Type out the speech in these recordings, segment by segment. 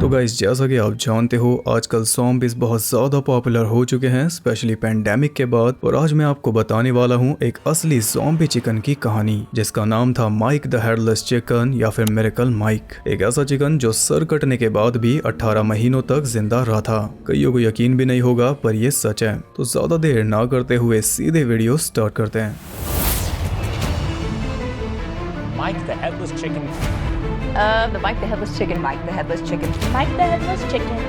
तो गाइस, जैसा कि आप जानते हो आजकल ज़ॉम्बीज़ बहुत ज़्यादा पॉपुलर हो चुके हैं, स्पेशली पैंडेमिक के बाद। और आज मैं आपको बताने वाला हूँ एक असली ज़ॉम्बी चिकन की कहानी, जिसका नाम था माइक द हेडलेस चिकन या फिर मिरेकल माइक। एक ऐसा चिकन जो सर कटने के बाद भी 18 महीनों तक जिंदा रहा था। कईयों को यकीन भी नहीं होगा, पर ये सच है। तो ज़्यादा देर ना करते हुए सीधे वीडियो स्टार्ट करते हैं। Mike the Headless Chicken. The Mike the Headless Chicken, Mike the Headless Chicken. Mike the Headless Chicken.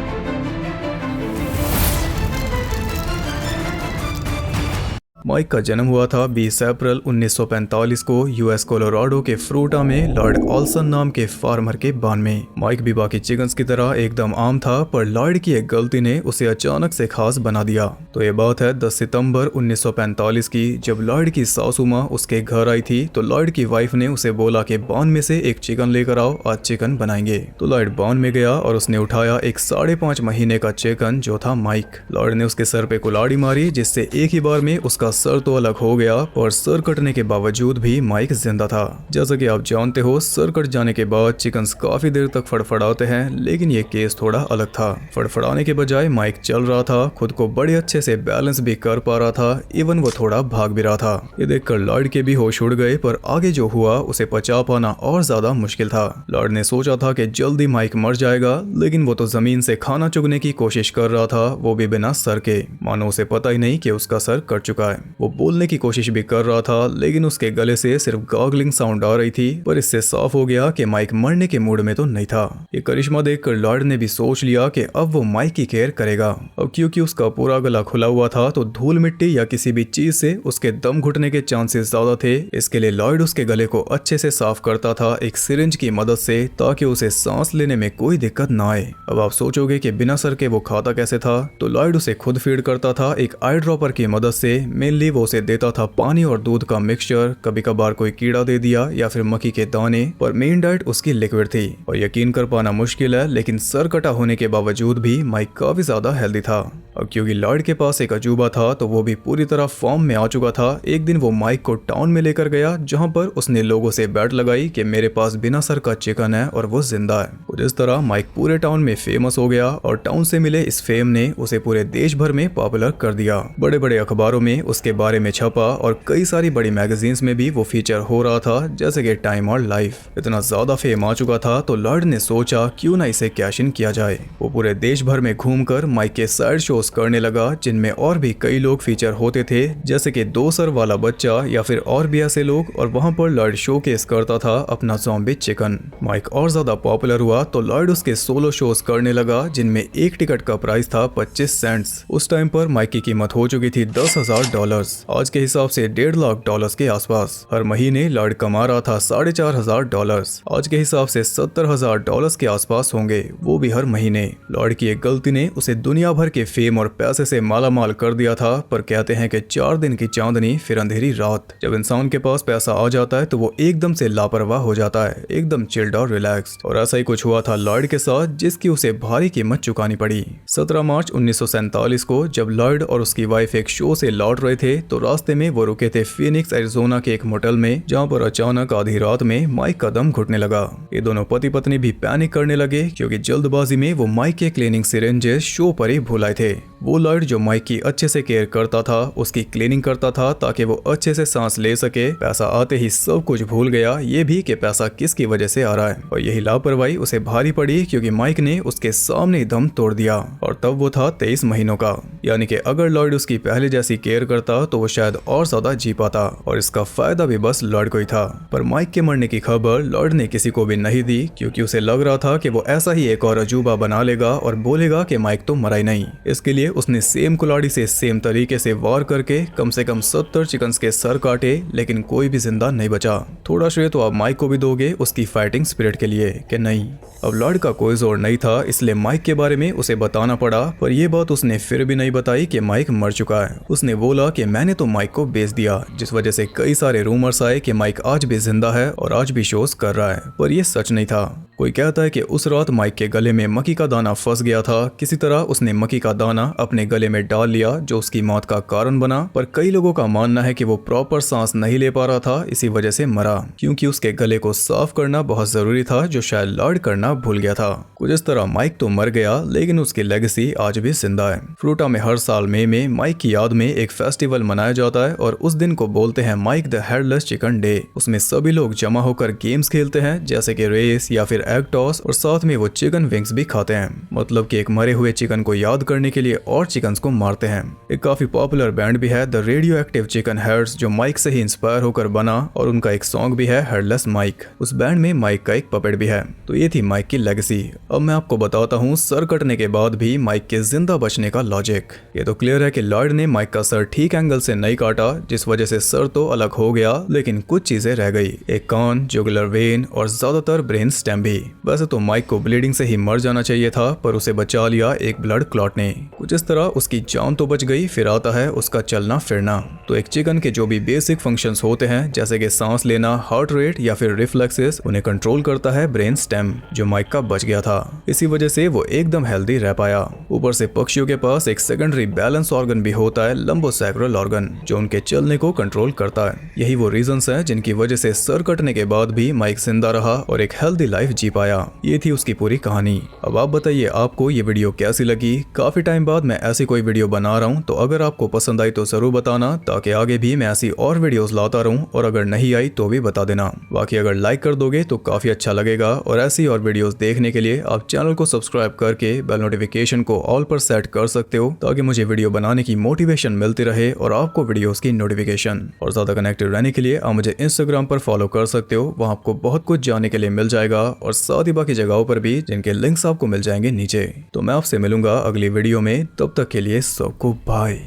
Mike का जन्म हुआ था 20 अप्रैल 1945 को यूएस कोलोराडो के फ्रूटा में लॉर्ड ऑल्सन नाम के फार्मर के बान में। माइक भी बाकी चिकन्स की तरह एकदम आम था, पर लॉर्ड की एक गलती ने उसे अचानक से खास बना दिया। तो ये बात है 10 सितंबर 1945 की, जब लॉर्ड की सासू माँ उसके घर आई थी। तो लॉर्ड की वाइफ ने उसे बोला कि बान में से एक चिकन लेकर आओ, आज चिकन बनाएंगे। तो लॉर्ड बान में गया और उसने उठाया एक 5.5 महीने का चिकन जो था माइक। लॉर्ड ने उसके सर पे कुल्हाड़ी मारी, जिससे एक ही बार में उसका सर तो अलग हो गया, और सर कटने के बावजूद भी माइक जिंदा था। जैसा कि आप जानते हो, सर कट जाने के बाद चिकन्स काफी देर तक फड़फड़ाते हैं, लेकिन ये केस थोड़ा अलग था। फड़फड़ाने के बजाय माइक चल रहा था, खुद को बड़े अच्छे से बैलेंस भी कर पा रहा था, इवन वो थोड़ा भाग भी रहा था। ये देखकर लॉर्ड के भी होश उड़ गए, पर आगे जो हुआ उसे पचा पाना और ज्यादा मुश्किल था। लॉर्ड ने सोचा था कि जल्दी माइक मर जाएगा, लेकिन वो तो जमीन से खाना चुगने की कोशिश कर रहा था, वो भी बिना सर के। मानो उसे पता ही नहीं कि उसका सर कट चुका है। वो बोलने की कोशिश भी कर रहा था, लेकिन उसके गले से सिर्फ गार्गलिंग साउंड आ रही थी। पर इससे साफ हो गया कि माइक मरने के मूड में तो नहीं था। ये करिश्मा देखकर लॉर्ड ने भी सोच लिया कि अब वो माइक की केयर करेगा। अब क्योंकि उसका पूरा गला खुला हुआ था, तो धूल मिट्टी या किसी भी चीज से उसके दम घुटने के चांसेस ज्यादा थे। इसके लिए लॉर्ड उसके गले को अच्छे से साफ करता था एक सिरिंज की मदद से, ताकि उसे सांस लेने में कोई दिक्कत ना आए। अब आप सोचोगे कि बिना सर के वो खाता कैसे था, तो लॉर्ड उसे खुद फीड करता था एक आई ड्रॉपर की मदद से। मेनली वो उसे देता था पानी और दूध का मिक्सचर, कभी कभार कोई कीड़ा दे दिया या फिर मक्खी के दाने, पर मेन डाइट उसकी लिक्विड थी। और यकीन कर पाना मुश्किल है, लेकिन सर कटा होने के बावजूद भी माइक काफी ज्यादा हेल्दी था। अब क्योंकि लॉर्ड के पास एक अजूबा था, तो वो भी पूरी तरह फॉर्म में आ चुका था। एक दिन वो माइक को टाउन में लेकर गया, जहां पर उसने लोगों से बैट लगाई कि मेरे पास बिना सर का चिकन है और वो जिंदा है। और इस तरह माइक पूरे टाउन में फेमस हो गया, और टाउन से मिले इस फेम ने उसे पूरे देश भर में पॉपुलर कर दिया। बड़े बड़े अखबारों में उसके बारे में छपा, और कई सारी बड़ी मैगजीन्स में भी वो फीचर हो रहा था, जैसे कि टाइम और लाइफ। इतना ज्यादा फेम आ चुका था, तो लॉर्ड ने सोचा क्यों ना इसे कैश इन किया जाए। वो पूरे देश भर में घूमकर माइक के साइड शोज करने लगा, जिनमें और भी कई लोग फीचर होते थे, जैसे कि 2 सर वाला बच्चा या फिर और भी ऐसे लोग। और वहां पर लॉर्ड शोकेस करता था अपना ज़ॉम्बी चिकन। माइक और ज्यादा पॉपुलर हुआ, तो लॉर्ड उसके सोलो शोज करने लगा, जिनमें एक टिकट का प्राइस था 25 सेंट्स। उस टाइम पर माइक की कीमत हो चुकी थी $10,000, आज के हिसाब से $1.5 लाख के आसपास। हर महीने लॉर्ड कमा रहा था $4,500, आज के हिसाब से $70,000 के आसपास होंगे, वो भी हर महीने। लॉर्ड की एक गलती ने उसे दुनिया भर के फेम और पैसे से मालामाल कर दिया था, पर कहते हैं कि 4 दिन की चांदनी फिर अंधेरी रात। जब इंसान के पास पैसा आ जाता है, तो वो एकदम से लापरवाह हो जाता है, एकदम चिल्ड और रिलैक्स्ड। और ऐसा ही कुछ हुआ था लॉर्ड के साथ, जिसकी उसे भारी कीमत चुकानी पड़ी। 17 मार्च 1947 को जब लॉर्ड और उसकी वाइफ एक शो से लौट रहे थे, तो रास्ते में वो रुके थे फीनिक्स एरिजोना के एक मोटेल में, जहां पर अचानक आधी रात में माइक का दम घुटने लगा। ये दोनों पति पत्नी भी पैनिक करने लगे, क्योंकि जल्दबाजी में वो माइक के क्लीनिंग सिरिंजेस शो पर ही भूल आए थे। वो लॉर्ड जो माइक की अच्छे से केयर करता था, उसकी क्लीनिंग करता था, ताकि वो अच्छे से सांस ले सके। पैसा आते ही सब कुछ भूल गया, ये भी कि पैसा किसकी वजह से आ रहा है। और यही लापरवाही उसे भारी पड़ी, क्योंकि माइक ने उसके सामने दम तोड़ दिया। और तब वो था 23 महीनों का। यानी कि अगर लॉर्ड उसकी पहले जैसी केयर करता, तो वो शायद और ज्यादा जी पाता, और इसका फायदा भी बस लॉर्ड को ही था। पर माइक के मरने की खबर लॉर्ड ने किसी को भी नहीं दी, क्योंकि उसे लग रहा था कि वो ऐसा ही एक और अजूबा बना लेगा और बोलेगा कि माइक तो मरा ही नहीं। इसके लिए उसने सेम कुल्हाड़ी से सेम तरीके से वार करके कम से कम 70 चिकन्स के सर काटे, लेकिन कोई भी जिंदा नहीं बचा। थोड़ा श्रेय तो आप माइक को भी दोगे उसकी फाइटिंग स्पिरिट के लिए कि नहीं। अब लॉर्ड का कोई जोर नहीं था, इसलिए माइक के बारे में उसे बताना पड़ा, पर यह बात उसने फिर भी नहीं बताई कि माइक मर चुका है। उसने बोला कि मैंने तो माइक को बेच दिया, जिस वजह से कई सारे रूमर्स आए कि माइक आज भी जिंदा है और आज भी शोज कर रहा है, पर यह सच नहीं था। कोई कहता है कि उस रात माइक के गले में मक्खी का दाना फंस गया था। किसी तरह उसने मक्खी का दाना अपने गले में डाल लिया जो उसकी मौत का कारण बना। पर कई लोगों का मानना है कि वो प्रॉपर सांस नहीं ले पा रहा था, इसी वजह से मरा, क्योंकि उसके गले को साफ करना बहुत जरूरी था जो शायद लॉर्ड करना भूल गया था। कुछ इस तरह माइक तो मर गया लेकिन उसकी लेगेसी आज भी जिंदा है। फ्रूटा में हर साल मई में माइक की याद में एक फेस्टिवल मनाया जाता है और उस दिन को बोलते हैं Mike the Headless Chicken Day. उसमें सभी लोग जमा होकर गेम्स खेलते हैं जैसे कि रेस या फिर एग टॉस, और साथ में वो चिकन विंग्स भी खाते हैं, मतलब कि एक मरे हुए चिकन को याद करने के लिए और चिकन्स को मारते हैं। एक काफी पॉपुलर बैंड भी है the radio active chicken heads जो माइक से ही इंस्पायर होकर बना, और उनका एक सॉन्ग भी है हेडलेस माइक। उस बैंड में माइक का एक पपेट भी है। तो ये थी माइक की लेगेसी। अब मैं आपको बताता हूँ सर कटने के बाद भी माइक के जिंदा बचने का लॉजिक। ये तो क्लियर है कि लॉर्ड ने माइक का सर ठीक एंगल से नहीं काटा, जिस वजह से सर तो अलग हो गया लेकिन कुछ चीजें रह गई, एक कान, जुगुलर वेन और ज्यादातर ब्रेन स्टेम भी। वैसे तो माइक को ब्लीडिंग से ही मर जाना चाहिए था पर उसे बचा लिया एक ब्लड क्लॉट ने। कुछ इस तरह उसकी जान तो बच गई। फिर आता है उसका चलना फिरना। तो एक चिकन के जो भी बेसिक फंक्शंस होते हैं जैसे कि सांस लेना, हार्ट रेट या फिर रिफ्लेक्सेस, उन्हें कंट्रोल करता है ब्रेन स्टेम जो माइक का बच गया था। इसी वजह से वो एकदम हेल्दी रह पाया। ऊपर से पक्षियों के पास एक सेकेंडरी बैलेंस ऑर्गन भी होता है, लंबोसैक्रल ऑर्गन, जो उनके चलने को कंट्रोल करता है। यही वो रीजंस हैं जिनकी वजह से सर कटने के बाद भी माइक जिंदा रहा और एक हेल्दी लाइफ जी पाया। ये थी उसकी पूरी कहानी। अब आप बताइए आपको ये वीडियो कैसी लगी। काफी टाइम बाद मैं ऐसी कोई वीडियो बना रहा हूँ, तो अगर आपको पसंद आई तो जरूर बताना ताकि आगे भी मैं ऐसी और वीडियोस लाता रहूँ, और अगर नहीं आई तो भी बता देना। बाकी अगर लाइक कर दोगे तो काफी अच्छा लगेगा, और ऐसी और वीडियोस देखने के लिए आप चैनल को सब्सक्राइब करके बेल नोटिफिकेशन को ऑल पर सेट कर सकते हो ताकि मुझे वीडियो बनाने की मोटिवेशन मिलती रहे और आपको वीडियोस की नोटिफिकेशन। और ज्यादा कनेक्टेड रहने के लिए आप मुझे इंस्टाग्राम पर फॉलो कर सकते हो, वहां आपको बहुत कुछ जानने के लिए मिल जाएगा, और साथ ही बाकी जगहों पर भी जिनके लिंक्स आपको मिल जाएंगे नीचे। तो मैं आपसे मिलूंगा अगली वीडियो में, तब तक के लिए सबको बाय।